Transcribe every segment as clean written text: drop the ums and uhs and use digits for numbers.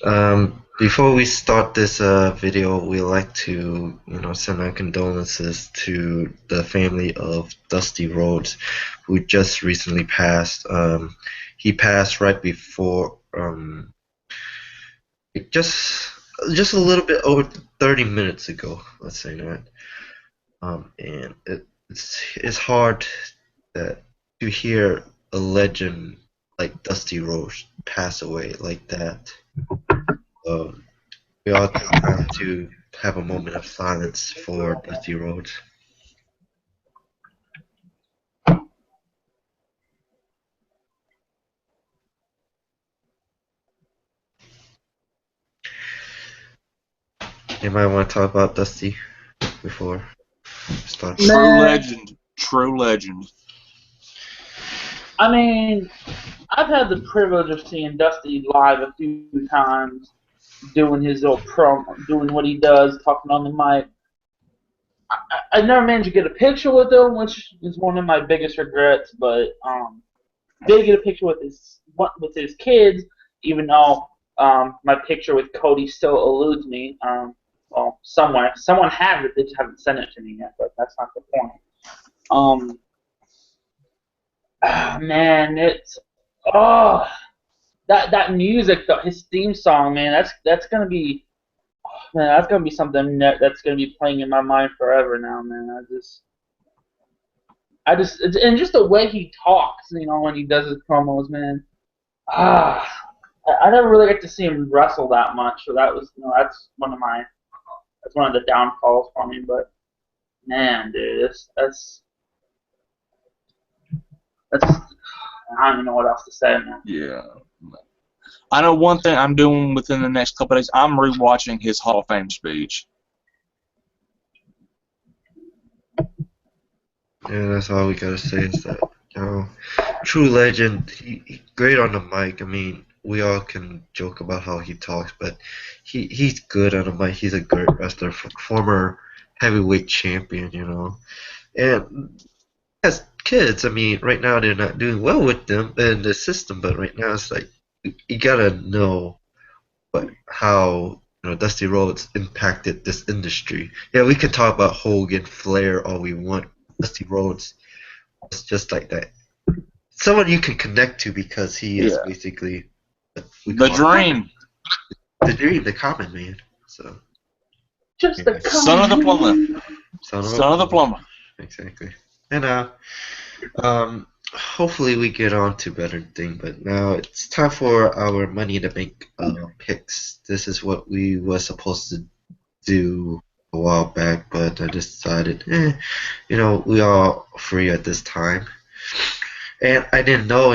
Before we start this video, we'd like to, send our condolences to the family of Dusty Rhodes, who just recently passed. He passed right before, just a little bit over 30 minutes ago, let's say that. And it's hard that to hear a legend like Dusty Rhodes pass away like that. Um, we all take time to have a moment of silence for Dusty Rhodes. Anybody want to talk about Dusty before we start? True Man, legend. True legend. I mean, I've had the privilege of seeing Dusty live a few times, doing his little promo, doing what he does, talking on the mic. I never managed to get a picture with him, which is one of my biggest regrets. But did get a picture with his kids, even though my picture with Cody still eludes me. Well, somewhere, someone has it, they just haven't sent it to me yet. But that's not the point. Um, man, it's oh. That music, his theme song, man, that's gonna be, man, that's gonna be something that's gonna be playing in my mind forever now, man. And just the way he talks, when he does his promos, man. Ah, I never really get to see him wrestle that much, so that's one of the downfalls for me. But man, dude, that's I don't even know what else to say, man. Yeah. I know one thing I'm doing within the next couple of days. I'm rewatching his Hall of Fame speech. Yeah, that's all we gotta say is that, true legend. Great on the mic. I mean, we all can joke about how he talks, but he's good on the mic. He's a great wrestler, former heavyweight champion, And as kids, I mean, right now they're not doing well with them in the system, but right now it's like you gotta know how Dusty Rhodes impacted this industry. Yeah, we can talk about Hogan, Flair, all we want. Dusty Rhodes was just like that. Someone you can connect to because he is Yeah. basically The Dream. the dream, the common man. So Just the Son of the plumber. son Son of the plumber. exactly. And hopefully we get on to better things, but now it's time for our Money in the Bank picks. This is what we were supposed to do a while back, but I decided, we are free at this time, and I didn't know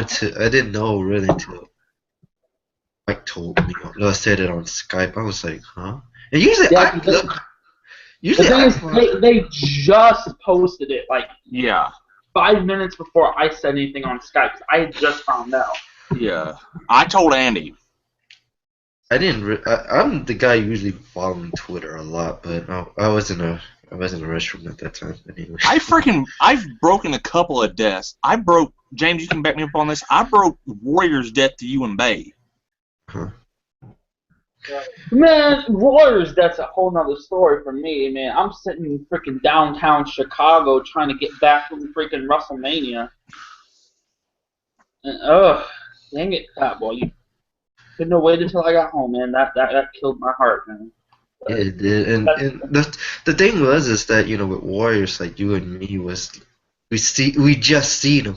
really until Mike told me. I said it on Skype. I was like, huh? And usually Yeah, I look. the Usually thing is, I. they just posted it like Yeah. 5 minutes before I said anything on Skype. 'Cause I had just found out. Yeah. I told Andy. I didn't. I'm the guy usually following Twitter a lot, but I was in a restroom at that time. Anyway. I've broken a couple of deaths. James, you can back me up on this. I broke Warrior's death to you and Bay. Huh. Man, Warriors, that's a whole nother story for me, man. I'm sitting in freaking downtown Chicago trying to get back from freaking WrestleMania. And, dang it, Fat Boy. You couldn't have waited until I got home, man. That killed my heart, man. Yeah, it did. And the thing was is that with Warriors like you and me we just seen them.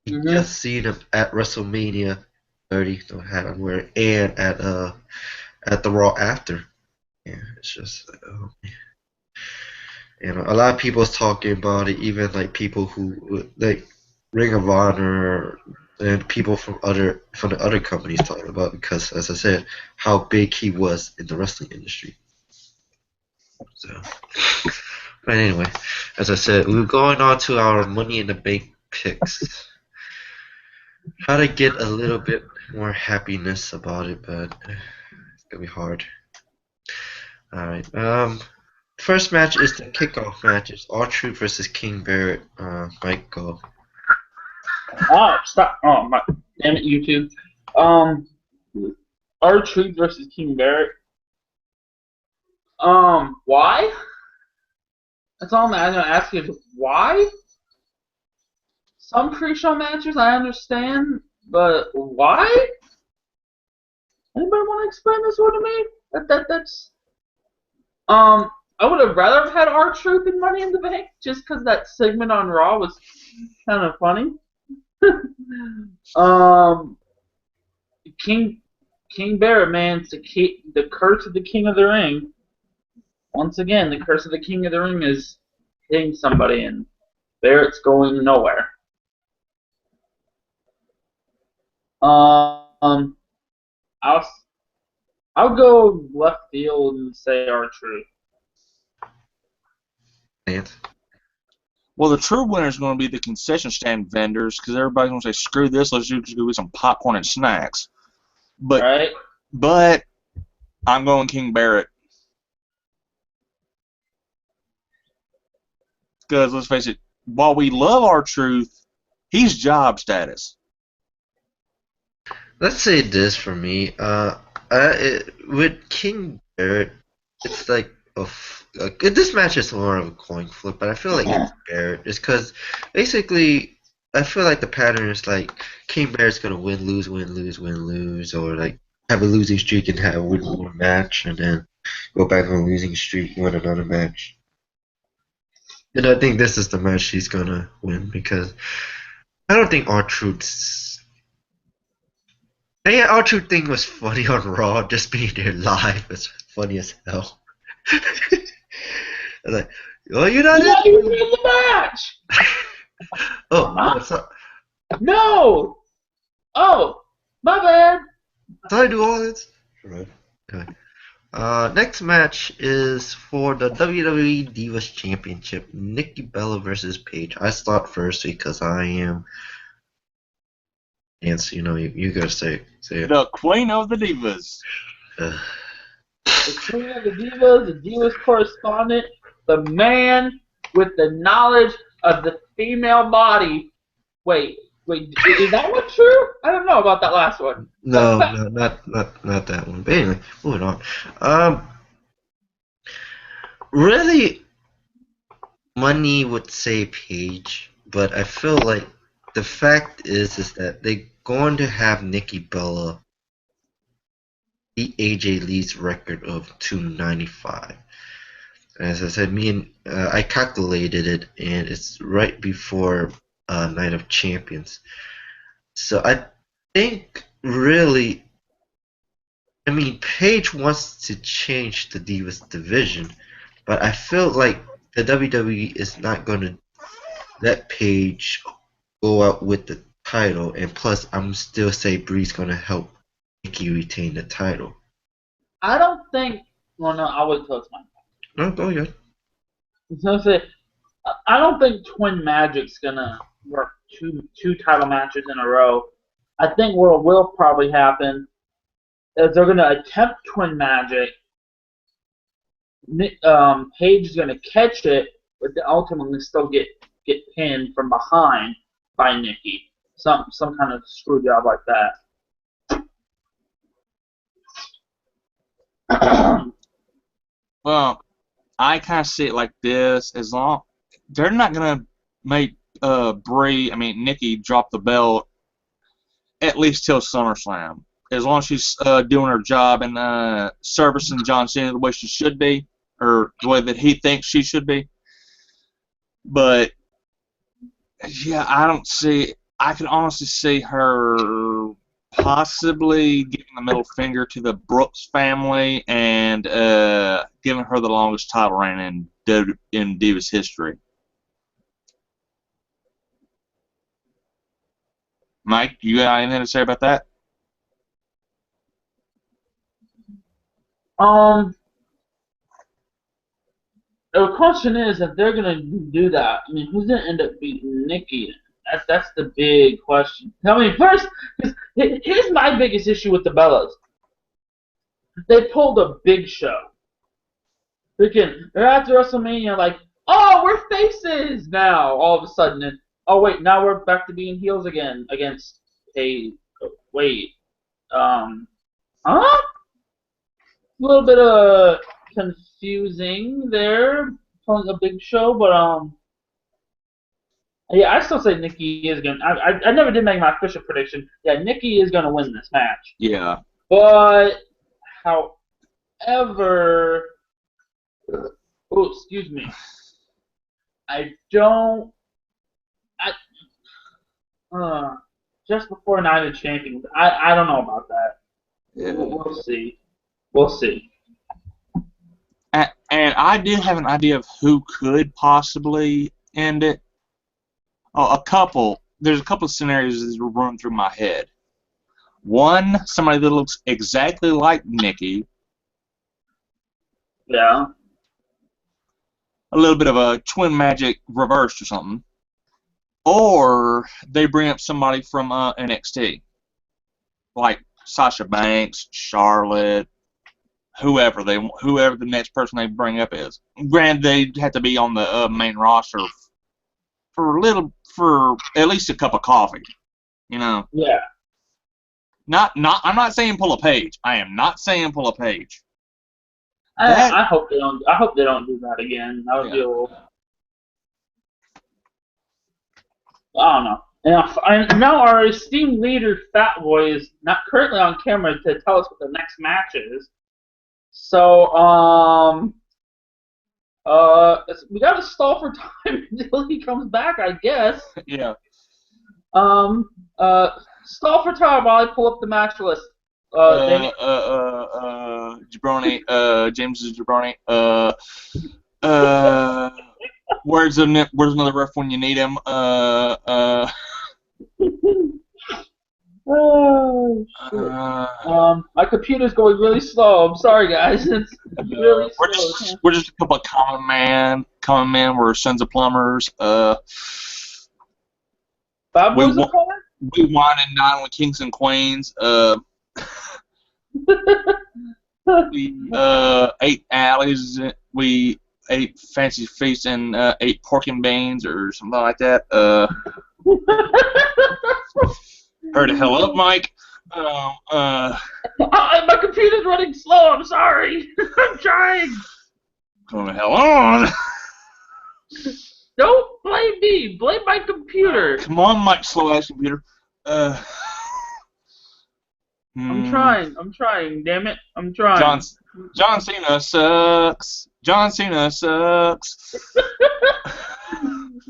We Mm-hmm. just seen them at WrestleMania 30, the hat I'm wearing, and at the Raw after. Yeah, it's just oh man. A lot of people's talking about it, even like people who like Ring of Honor and people from the other companies talking about it because, as I said, how big he was in the wrestling industry. So, but anyway, as I said, we're going on to our Money in the Bank picks. How to get a little bit more happiness about it, but it's gonna be hard. All right. First match is the kickoff match. It's R-Truth versus King Barrett. Mike, go. Oh, stop. Oh, my. Damn it, YouTube. Um, R-Truth versus King Barrett. Why? That's all I'm gonna ask you. Why? Some pre-show matches I understand, but why? Anybody want to explain this one to me? That's I would have rather have had R-Truth in Money in the Bank just because that segment on Raw was kind of funny. um, King Barrett, man, it's the curse of the King of the Ring. Once again, the curse of the King of the Ring is hitting somebody, and Barrett's going nowhere. Um, I'll I'll go left field and say R-Truth. Lance? Well, the true winner is going to be the concession stand vendors because everybody's going to say, "Screw this! Let's just go get some popcorn and snacks." But Right? but I'm going King Barrett because let's face it, while we love R-Truth, he's job status. Let's say this for me. With King Barrett, it's like this match is more of a coin flip, but I feel like it's Barrett. It's because basically I feel like the pattern is like King Barrett's gonna win, lose, win, lose, win, lose, or like have a losing streak and have win one match, and then go back on a losing streak, win another match. And I think this is the match he's gonna win because I don't think R-Truth's. And yeah, R-Truth thing was funny on Raw. Just being there live was funny as hell. I was like, oh, you're not You in? not even in the match. Oh, No. Oh, my bad. did I do all this? Right. Okay. Next match is for the WWE Divas Championship. Nikki Bella versus Paige. I start first because I am. Nancy, you gotta say it. The Queen of the Divas. The Queen of the Divas correspondent, the man with the knowledge of the female body. Wait, is that one true? I don't know about that last one. No, not that one. But anyway, moving on. Really, money would say Paige, but I feel like the fact is that they're going to have Nikki Bella beat AJ Lee's record of 295. As I said, I calculated it, and it's right before Night of Champions. So I think really, I mean, Paige wants to change the Divas division, but I feel like the WWE is not going to let Paige go out with the title, and plus, I'm still say Bree's going to help Nikki retain the title. I don't think. Well, no, I'll wait till it's mine. No, go ahead. I don't think Twin Magic's gonna work two title matches in a row. I think what will probably happen is they're gonna attempt Twin Magic. Paige is gonna catch it, but then ultimately still get pinned from behind by Nikki. Some kind of screw job like that. Well, I kind of see it like this: as long they're not gonna make Nikki drop the belt at least till SummerSlam. As long as she's doing her job and servicing John Cena the way she should be, or the way that he thinks she should be. But yeah, I can honestly see her possibly giving the middle finger to the Brooks family and giving her the longest title reign in Divas history. Mike, you got anything to say about that? The question is if they're gonna do that. I mean, who's gonna end up beating Nikki? That's the big question. Tell me first, because here's my biggest issue with the Bellas. They pulled a big show. They're after WrestleMania, like, oh, we're faces now. All of a sudden, and oh wait, now we're back to being heels again against a wait. Huh? A little bit of confusing there, calling a big show, but yeah, I still say Nikki is gonna. I never did make my official prediction. Yeah, Nikki is gonna win this match. Yeah. But however, oh excuse me, I don't. I just before Night of Champions. I don't know about that. Yeah. We'll see. We'll see. And I did have an idea of who could possibly end it. Oh, there's a couple of scenarios that were running through my head. One, somebody that looks exactly like Nikki. Yeah. A little bit of a twin magic reversed or something. Or they bring up somebody from NXT. Like Sasha Banks, Charlotte, whoever the next person they bring up is. Granted, they'd have to be on the main roster for at least a cup of coffee, you know. Yeah. I'm not saying pull a page. I am not saying pull a page. I hope they don't. I hope they don't do that again. That would be a little. I don't know. And now our esteemed leader, Fat Boy, is not currently on camera to tell us what the next match is. So, we gotta stall for time until he comes back, I guess. Yeah. Stall for time while I pull up the match list. Jabroni, James Jabroni. Where's another ref when you need him? Oh, shit. My computer's going really slow. I'm sorry, guys. It's really slow. We're just a couple of common man. We're sons of plumbers. Bob was a plumber? We wine and dine with kings and queens. We ate alleys. We ate fancy feasts and ate pork and beans or something like that. Heard the hell up, Mike. My computer's running slow. I'm sorry. I'm trying. Come the hell on. Don't blame me. Blame my computer. Come on, Mike, slow ass computer. I'm trying. Damn it. I'm trying. John Cena sucks. John Cena sucks.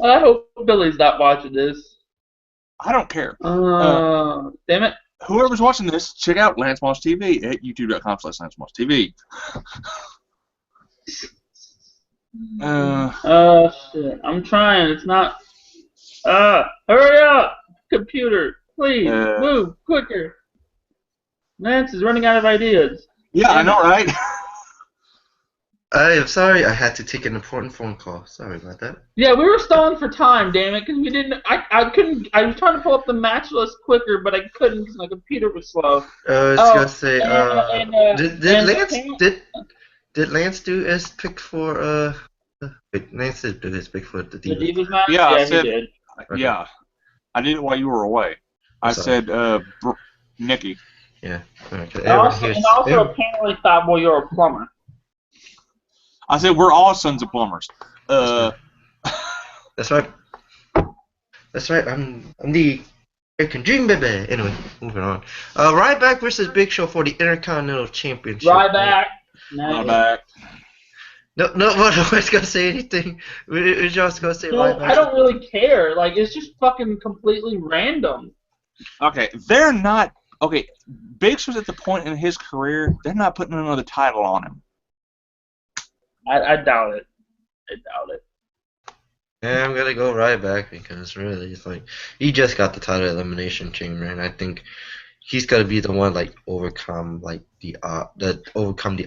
I hope Billy's not watching this. I don't care. Damn it. Whoever's watching this, check out Lance Moss TV at youtube.com/Lance Moss TV. Shit. I'm trying. It's not. Hurry up, computer. Please move quicker. Lance is running out of ideas. Yeah, I know, right? I am sorry, I had to take an important phone call. Sorry about that. Yeah, we were stalling for time, damn it, because we didn't. I couldn't. I was trying to pull up the match list quicker, but I couldn't because my computer was slow. I was gonna say, did Lance do his pick for Lance did do his pick for the Divas? The Divas match? Yeah, he did. Okay. Yeah, I did it while you were away. I said Nikki. Yeah. Okay. And also apparently, Fat Boy, you're a plumber. I said we're all sons of plumbers. That's right. That's right. I'm the American Dream baby. Anyway, moving on. Ryback versus Big Show for the Intercontinental Championship. Ryback. Ryback. No, I was gonna say anything. We're just gonna say Ryback. I don't really care. Like, it's just fucking completely random. Okay, they're not. Okay, Big Show's at the point in his career, they're not putting another title on him. I doubt it. Yeah, I'm gonna go Ryback because really, it's like he just got the title Elimination Chamber, and I think he's gonna be the one overcome the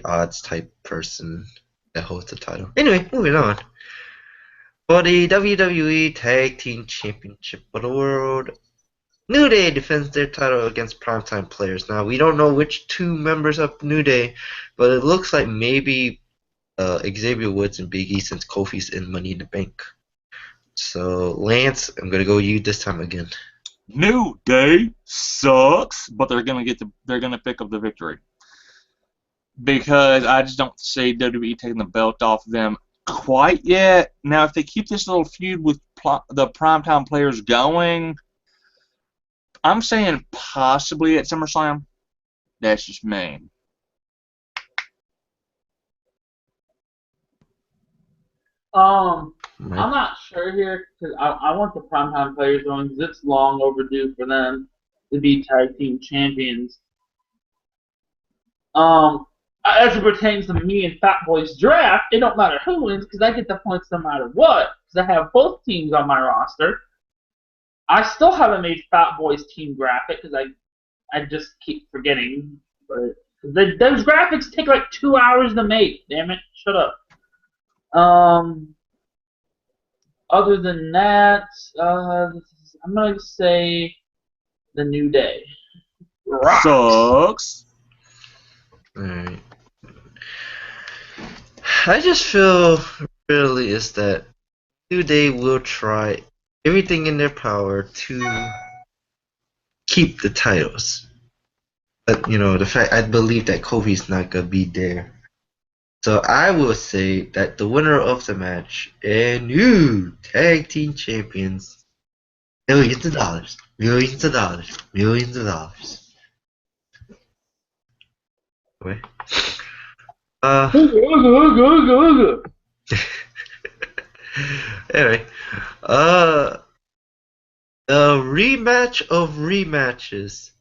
odds type person that holds the title. Anyway, moving on. For the WWE Tag Team Championship of the World, New Day defends their title against Primetime Players. Now we don't know which two members of New Day, but it looks like maybe Xavier Woods and Big E since Kofi's in Money in the Bank. So Lance, I'm gonna go with you this time again. New Day sucks, but they're gonna pick up the victory. because I just don't see WWE taking the belt off of them quite yet. Now, if they keep this little feud with the primetime players going, I'm saying possibly at SummerSlam. That's just me. I'm Right. not sure here because I want the primetime players going because it's long overdue for them to be tag team champions. As it pertains to me and Fat Boy's draft, it don't matter who wins because I get the points no matter what because I have both teams on my roster. I still haven't made Fat Boy's team graphic because I just keep forgetting. But those graphics take like 2 hours to make. Damn it! Shut up. Other than that, I'm gonna say the New Day. Rocks. Sucks. Alright. I just feel really is that New Day will try everything in their power to keep the titles. But the fact I believe that Kofi's not gonna be there. So I will say that the winner of the match and new tag team champions, millions of dollars, millions of dollars, millions of dollars. Okay. Anyway, the rematch of rematches.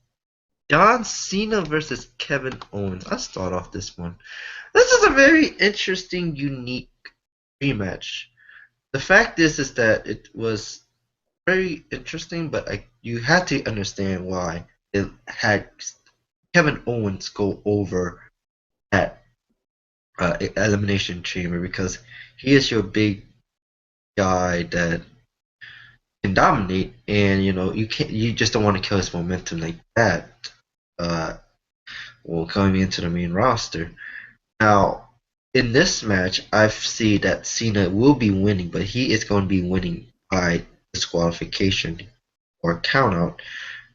John Cena versus Kevin Owens. I'll start off this one. This is a very interesting, unique rematch. The fact is that it was very interesting, but you had to understand why it had Kevin Owens go over at Elimination Chamber because he is your big guy that can dominate, and you just don't want to kill his momentum like that. Uh, coming into the main roster. Now, in this match, I see that Cena will be winning, but he is going to be winning by disqualification or countout.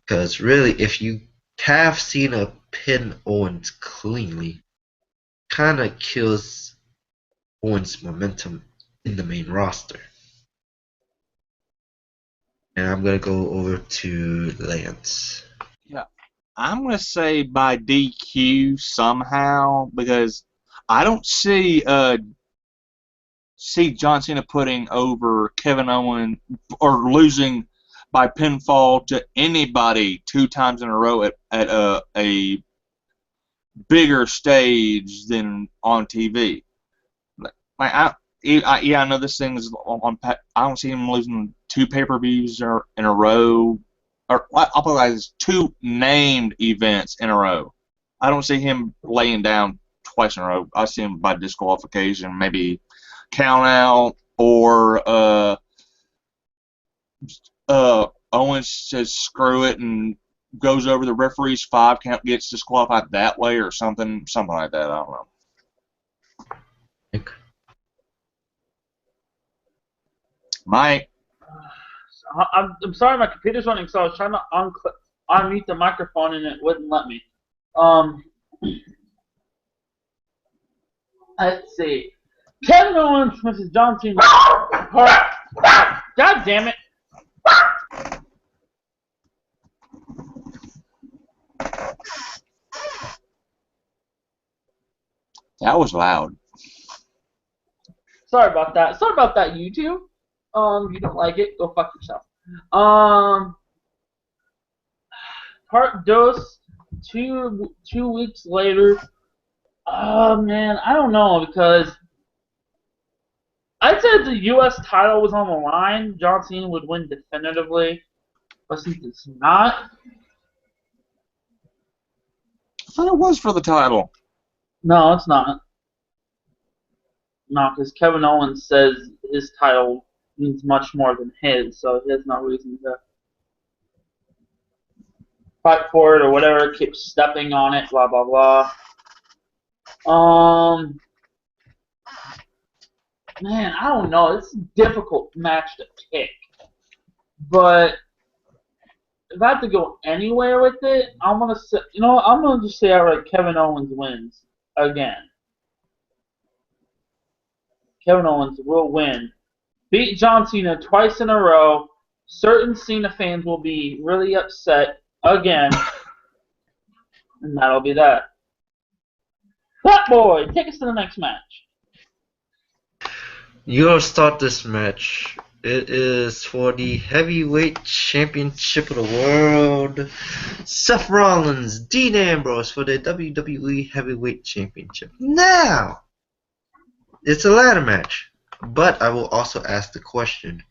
Because really, if you have Cena pin Owens cleanly, kind of kills Owens' momentum in the main roster. And I'm going to go over to Lance. Yeah, I'm gonna say by DQ somehow because I don't see John Cena putting over Kevin Owens or losing by pinfall to anybody 2 times in a row at a bigger stage than on TV. Like I know this thing is on. I don't see him losing 2 pay-per-views in a row, or I'll put it like this: 2 named events in a row. I don't see him laying down twice in a row. I see him by disqualification, maybe count out, or Owens says screw it and goes over the referee's 5 count, gets disqualified that way, or something like that. I don't know. Mike. I'm sorry, my computer's running, so I was trying to unmute the microphone and it wouldn't let me. Let's see. Kevin Owens versus John Cena. God damn it! That was loud. Sorry about that. Sorry about that, YouTube. You don't like it? Go fuck yourself. Part dos. 2 weeks later. Oh man, I don't know because I'd say if the U.S. title was on the line, John Cena would win definitively. But since it's not, I thought it was for the title. no, it's not. No, because Kevin Owens says his title means much more than his, so he has no reason to fight for it or whatever. Keep stepping on it, blah blah blah. Man, I don't know. It's a difficult match to pick, but if I have to go anywhere with it, I'm gonna say, I'm gonna just say outright Kevin Owens wins. again. Kevin Owens will win. Beat John Cena twice in a row. Certain Cena fans will be really upset again. And that'll be that. Fat Boy, take us to the next match. You'll start this match. It is for the heavyweight championship of the world. Seth Rollins, Dean Ambrose for the WWE heavyweight championship. Now, it's a ladder match, but I will also ask the question: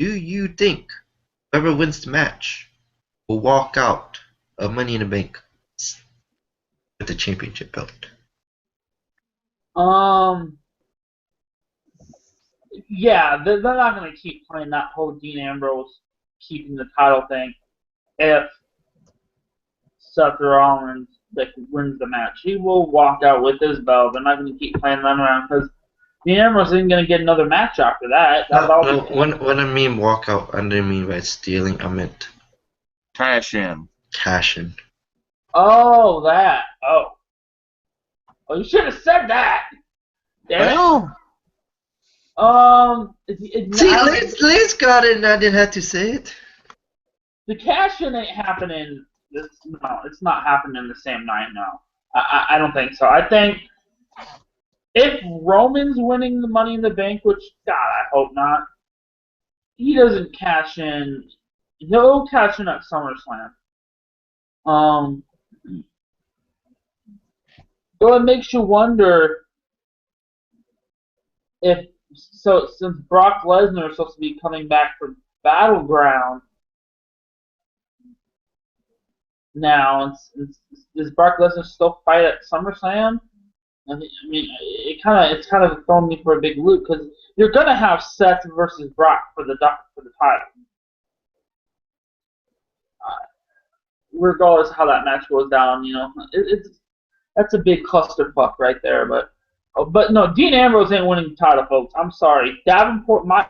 do you think whoever wins the match will walk out of Money in the Bank with the championship belt? Yeah, they're not going to keep playing that whole Dean Ambrose keeping the title thing if Seth Rollins wins the match. He will walk out with his belt. They're not going to keep playing them around because Dean Ambrose isn't going to get another match after that. No, when I mean walk out, I didn't mean by stealing. I meant Cash in. cash in. Oh, that. Oh, you should have said that. Damn it. See, Liz got it and I didn't have to say it. The cash in ain't happening. It's not happening the same night now. I don't think so. I think if Roman's winning the Money in the Bank, which, God, I hope not, he doesn't cash in. He'll cash in at SummerSlam. So it makes you wonder since Brock Lesnar is supposed to be coming back for Battleground now, does Brock Lesnar still fight at SummerSlam? I mean, it's kind of throwing me for a big loop because you're gonna have Seth versus Brock for the title, regardless of how that match goes down. That's a big clusterfuck right there, But no, Dean Ambrose ain't winning the title, folks. I'm sorry. Davenport, my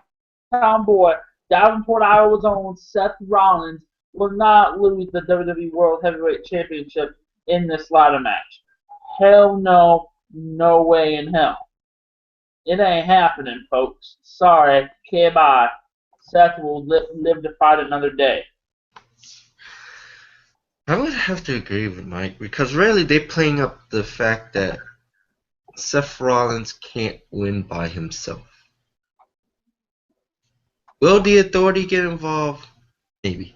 town boy, Davenport, Iowa's own Seth Rollins will not lose the WWE World Heavyweight Championship in this ladder match. Hell no, no way in hell. It ain't happening, folks. Sorry. Okay, bye. Seth will live to fight another day. I would have to agree with Mike because really they're playing up the fact that Seth Rollins can't win by himself. Will the Authority get involved? Maybe.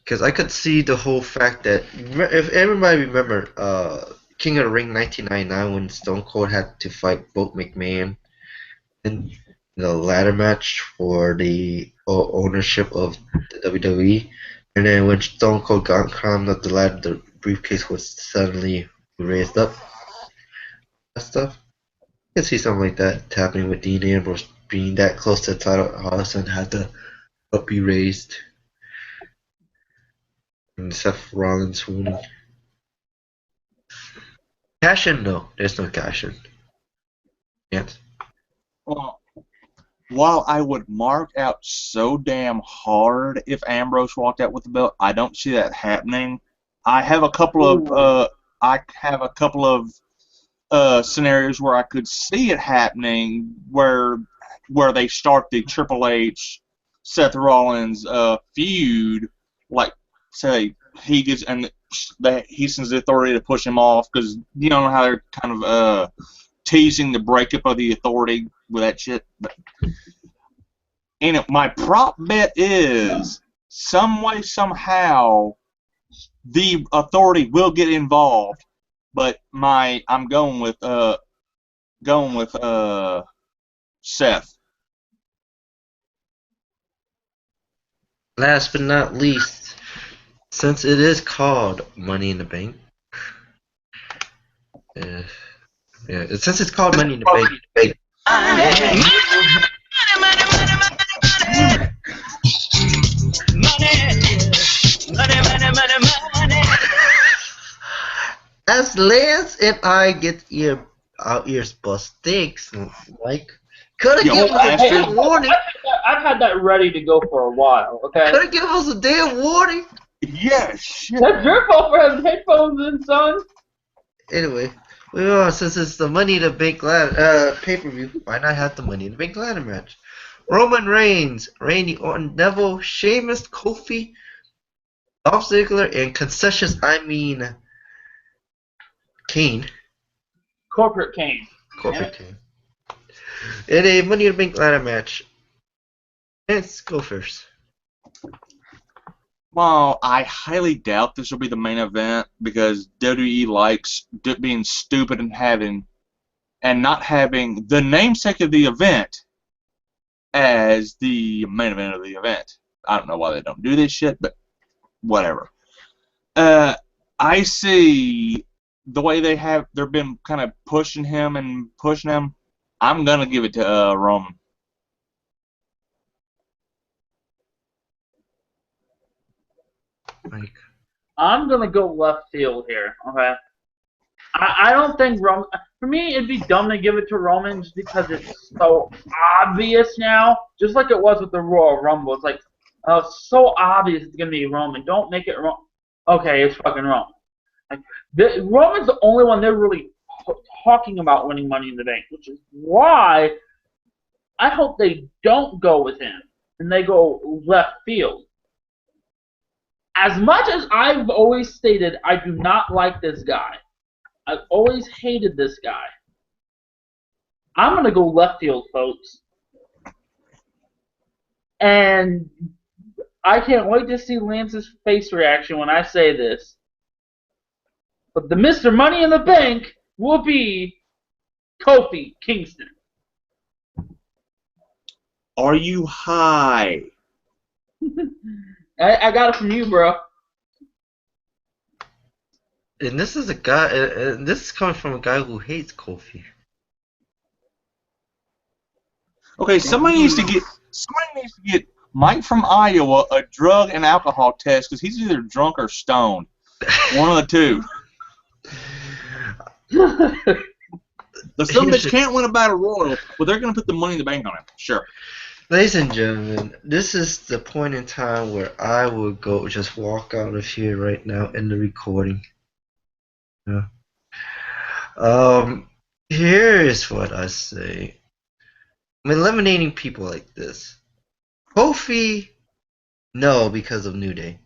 Because I could see the whole fact that, if everybody remember, King of the Ring 1999 when Stone Cold had to fight Boat McMahon in the ladder match for the ownership of the WWE, and then when Stone Cold got climbed up the ladder, the briefcase was suddenly raised up. That stuff. I can see something like that happening with Dean Ambrose being that close to the title, all of a sudden had to be raised. And Seth Rollins winning. Cash in? No, there's no cash in. Yes. Well, while I would mark out so damn hard if Ambrose walked out with the belt, I don't see that happening. I have a couple of scenarios where I could see it happening, where they start the Triple H Seth Rollins feud, like say he gets and that he sends the Authority to push him off because you don't know how they're kind of teasing the breakup of the Authority with that shit. But my prop bet is some way somehow the Authority will get involved, but I'm going with Seth. Last but not least, since it is called Money in the Bank, since it's called Money in the Bank, as Lance and I get our ears bust stinks, like could have given us a damn warning. I've had that ready to go for a while. Okay. Could have given us a damn warning. Yes. That's your fault for having headphones in, son. Anyway, Well, since it's the Money in the Bank pay-per-view, why not have the Money in the Bank ladder match? Roman Reigns, Randy Orton, Neville, Sheamus, Kofi, Dolph Ziggler, and concessions, I mean Kane, Corporate Kane. corporate Kane, in a Money in the Bank ladder match. Let's go first. Well, I highly doubt this will be the main event because WWE likes being stupid and not having the namesake of the event as the main event of the event. I don't know why they don't do this shit, but whatever. I see the way they've been kind of pushing him and pushing him. I'm gonna give it to Roman. Mike. I'm gonna go left field here. Okay. I don't think Roman. For me, it'd be dumb to give it to Roman just because it's so obvious now. Just like it was with the Royal Rumble. It's like, so obvious it's gonna be Roman. Don't make it Roman. Okay, it's fucking Roman. Like, Roman's the only one they're really talking about winning Money in the Bank, which is why I hope they don't go with him and they go left field. As much as I've always stated I do not like this guy, I've always hated this guy, I'm going to go left field, folks. And I can't wait to see Lance's face reaction when I say this. But the Mr. Money in the Bank will be Kofi Kingston. Are you high? I got it from you, bro. And this is a guy. This is coming from a guy who hates Kofi. Okay, somebody needs to get Mike from Iowa a drug and alcohol test because he's either drunk or stoned. One of the two. The son bitch can't win a battle royal, but they're gonna put the Money in the Bank on him. Sure. Ladies and gentlemen, this is the point in time where I will go just walk out of here right now in the recording. Yeah. Here is what I say. I'm eliminating people like this. Kofi, no, because of New Day.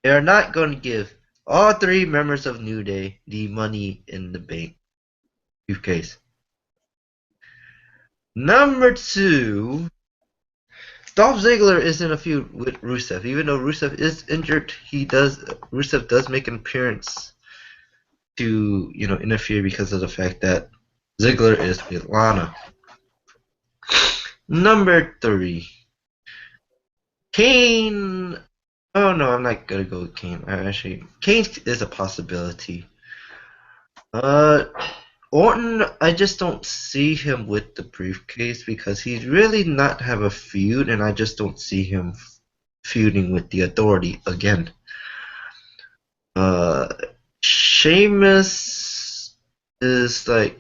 They are not going to give all 3 members of New Day the Money in the Bank briefcase. Number 2, Dolph Ziggler is in a feud with Rusev. Even though Rusev is injured, Rusev does make an appearance to interfere because of the fact that Ziggler is with Lana. Number 3, Kane. Oh no, I'm not gonna go with Kane. Kane is a possibility. Orton, I just don't see him with the briefcase because he's really not have a feud, and I just don't see him feuding with the Authority again. Sheamus is like,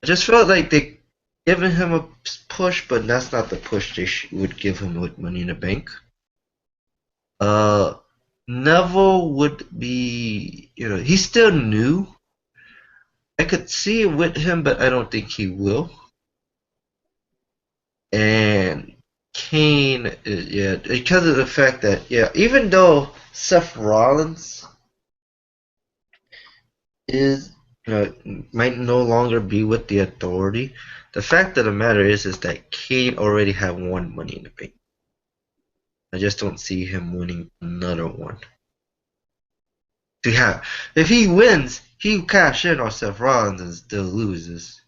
I just felt like they giving him a push, but that's not the push they would give him with Money in the Bank. Neville would be, he's still new. I could see it with him, but I don't think he will. And Kane, because of the fact that, even though Seth Rollins might no longer be with the Authority, the fact of the matter is that Kane already had one Money in the Bank. I just don't see him winning another one. If he wins, he cash in on Seth Rollins and still loses.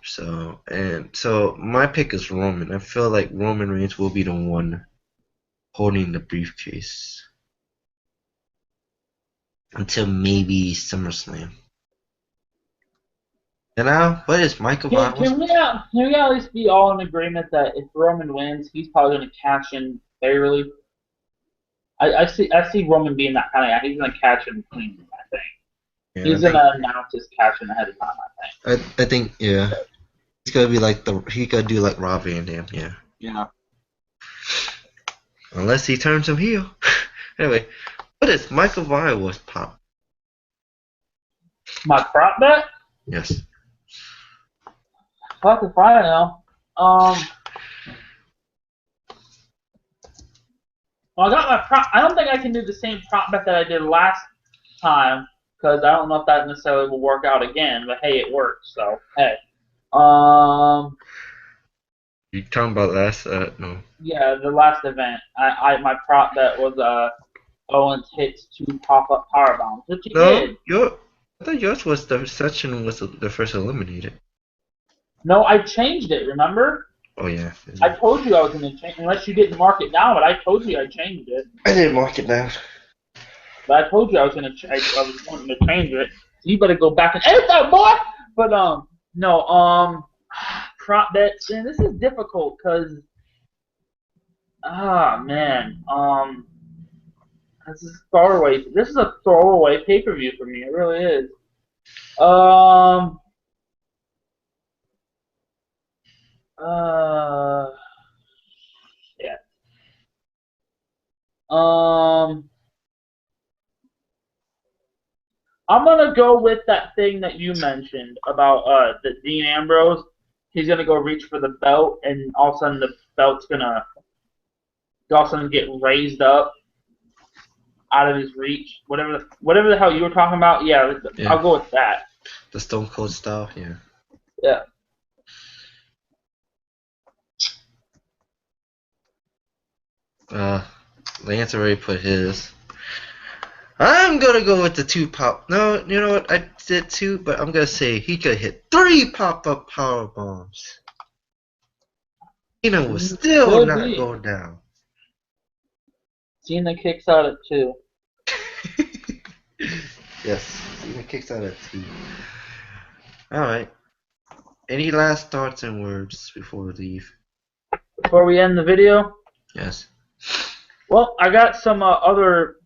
So my pick is Roman. I feel like Roman Reigns will be the one holding the briefcase until maybe SummerSlam. And now, what is Michael Biles? Can we at least be all in agreement that if Roman wins, he's probably going to cash in fairly? I see Roman being that kind of guy. He's going to cash in clean, I think. Yeah, he's going to announce his cash in ahead of time, I think. I think, yeah. He's going to be like he could do like Rob Van Dam, yeah. Yeah. Unless he turns him heel. Anyway, what is Michael Biles' pop? My prop bet? Yes. Fuck if I know. Well, I got my prop. I don't think I can do the same prop bet that I did last time because I don't know if that necessarily will work out again. But hey, it worked. So hey. You talking about last? No. Yeah, the last event. My prop bet was Owens hits 2 pop-up power bombs, which he No, did. I thought yours was the section was the first eliminated. No, I changed it. Remember? Oh yeah. I told you I was going to change, unless you didn't mark it down. But I told you I changed it. I didn't mark it down. But I told you I was going to. I was wanting to change it. So you better go back and edit that, boy. But no, prop bets. And this is difficult because, man, this is throwaway. This is a throwaway pay-per-view for me. It really is. Yeah. I'm gonna go with that thing that you mentioned about the Dean Ambrose. He's gonna go reach for the belt, and all of a sudden the belt's gonna all of a sudden get raised up out of his reach. Whatever the hell you were talking about. Yeah, Yeah. I'll go with that. The Stone Cold style. Yeah. Yeah. Lance already put his. I'm gonna go with the 2 pop. No, you know what? I did 2, but I'm gonna say he could hit 3 pop-up power bombs. Cena was still Could not be. going down. Cena kicks out at 2. Yes, Cena kicks out at 2. All right. Any last thoughts and words before we leave? Before we end the video. Yes. Well, I got some other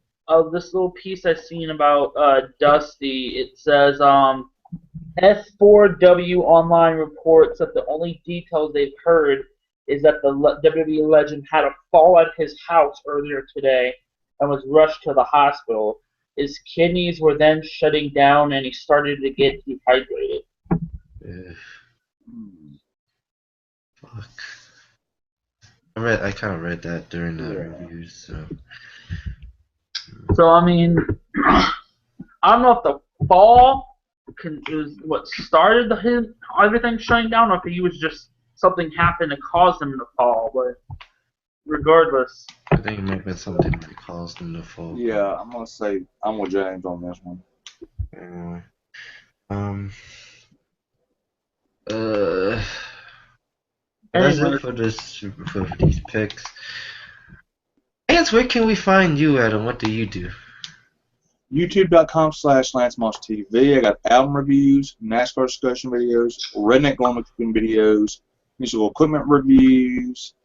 this little piece I seen about Dusty. It says F4W Online reports that the only details they've heard is that the WWE legend had a fall at his house earlier today and was rushed to the hospital. His kidneys were then shutting down and he started to get dehydrated. Fuck. I kind of read that during the reviews. So I mean, I don't know if the fall was what started him everything shutting down, or if he was just something happened to cause him to fall. But regardless, I think it might have been something that caused him to fall. Yeah, I'm gonna say I'm with James on this one. Anyway. That's it for these picks. Lance, where can we find you at, and what do you do? YouTube.com/LanceMossTV. I got album reviews, NASCAR discussion videos, redneck garment cooking videos, musical equipment reviews,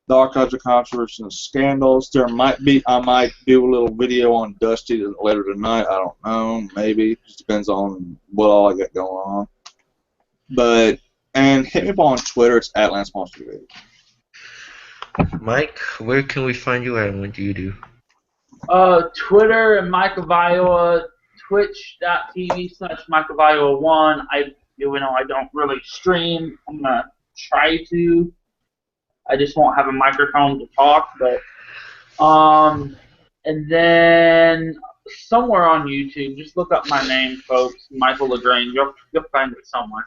the archives of controversy and scandals. I might do a little video on Dusty later tonight. I don't know. Maybe. It just depends on what all I got going on. And hit me up on Twitter. It's at LanceMossTV. Mike, where can we find you at, and what do you do? Twitter and Michael Viola, twitch.tv/MichaelViola1. I don't really stream. I'm gonna try to. I just won't have a microphone to talk, but and then somewhere on YouTube, just look up my name, folks, Michael LaGrange. You'll find it somewhere.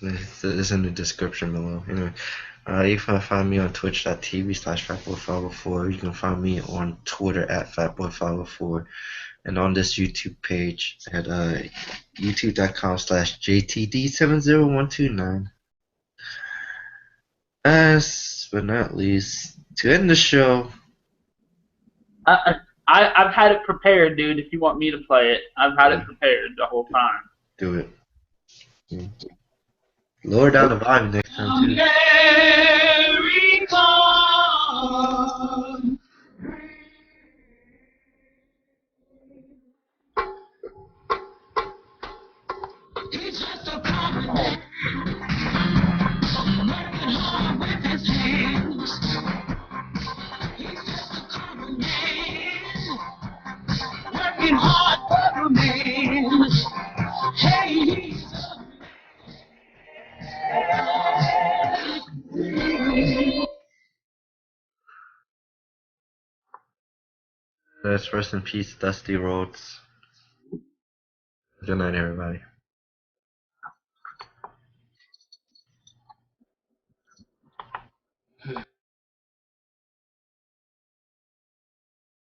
It's in the description below. Anyway, you can find me on twitch.tv/fatboy504. You can find me on Twitter at fatboy504, and on this YouTube page at youtube.com/jtd70129. Last but not least, to end the show, I've had it prepared, dude. If you want me to play it, I've had it prepared the whole time. Do it. Lower down the volume next time too. He's just a common man, working hard with his hands. He's just a common man, working hard for the man. Let's rest in peace, Dusty Rhodes. Good night, everybody.